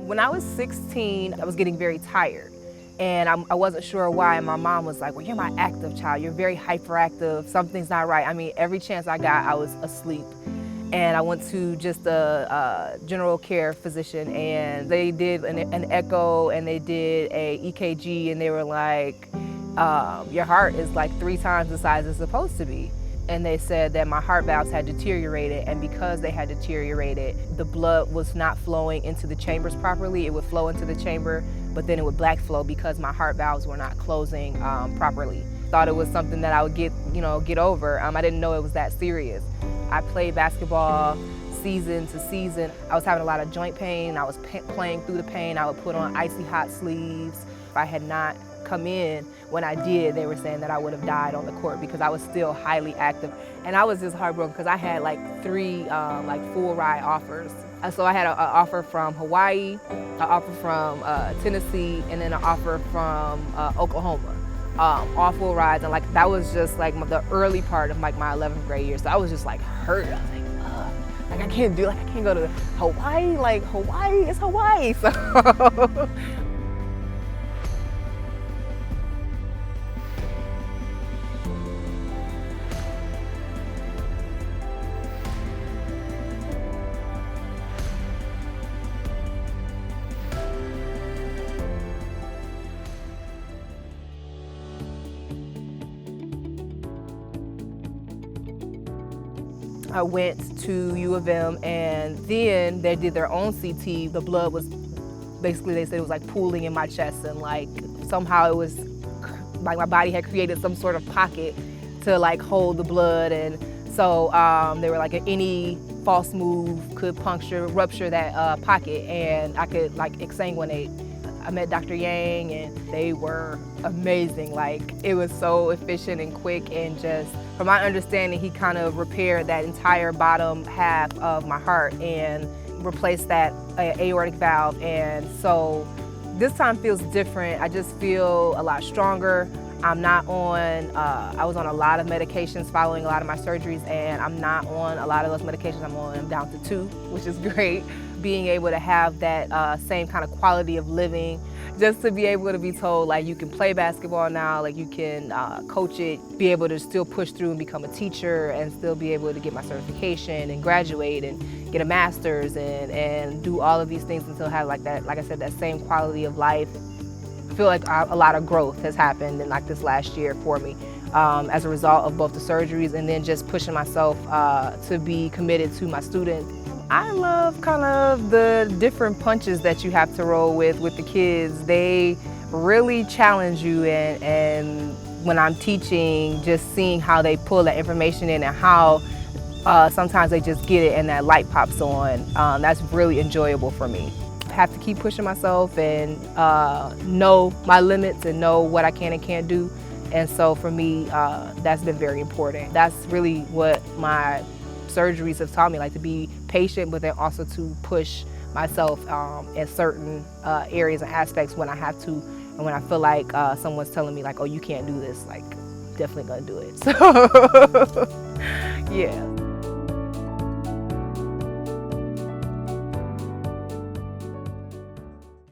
When I was 16, I was getting very tired. And I wasn't sure why, and my mom was like, well, you're my active child, you're very hyperactive, something's not right. I mean, every chance I got, I was asleep. And I went to just a general care physician, and they did an echo, and they did a EKG, and they were like, your heart is like 3 times the size it's supposed to be. And they said that my heart valves had deteriorated, and because they had deteriorated, the blood was not flowing into the chambers properly. It would flow into the chamber, but then it would black flow because my heart valves were not closing properly. Thought it was something that I would get over. I didn't know it was that serious. I played basketball season to season. I was having a lot of joint pain. I was playing through the pain. I would put on icy hot sleeves. If I had not come in when I did, they were saying that I would have died on the court because I was still highly active. And I was just heartbroken because I had like 3 full ride offers. So I had an offer from Hawaii, an offer from Tennessee, and then an offer from Oklahoma. All full rides, and like that was just like the early part of like my 11th grade year. So I was just like hurt. I was like, I can't go to Hawaii. Like Hawaii is Hawaii. So. I went to U of M, and then they did their own CT. The blood was basically, they said it was like pooling in my chest, and like somehow it was like my body had created some sort of pocket to like hold the blood. And so they were like, any false move could rupture that pocket, and I could like exsanguinate. I met Dr. Yang, and they were amazing. Like, it was so efficient and quick, and just from my understanding, he kind of repaired that entire bottom half of my heart and replaced that aortic valve. And so this time feels different. I just feel a lot stronger. I'm not on, I was on a lot of medications following a lot of my surgeries, and I'm not on a lot of those medications. I'm down to 2, which is great. Being able to have that same kind of quality of living, just to be able to be told like you can play basketball now, like you can coach it, be able to still push through and become a teacher, and still be able to get my certification and graduate and get a master's and do all of these things, and still have like that, like I said, that same quality of life. I feel like a lot of growth has happened in like this last year for me as a result of both the surgeries and then just pushing myself to be committed to my students. I love kind of the different punches that you have to roll with the kids. They really challenge you, and when I'm teaching, just seeing how they pull that information in and how sometimes they just get it and that light pops on, that's really enjoyable for me. I have to keep pushing myself and know my limits and know what I can and can't do. And so for me, that's been very important. That's really what my surgeries have taught me, like to be patient, but then also to push myself in certain areas and aspects when I have to, and when I feel like someone's telling me like, oh, you can't do this, like definitely gonna do it. So yeah.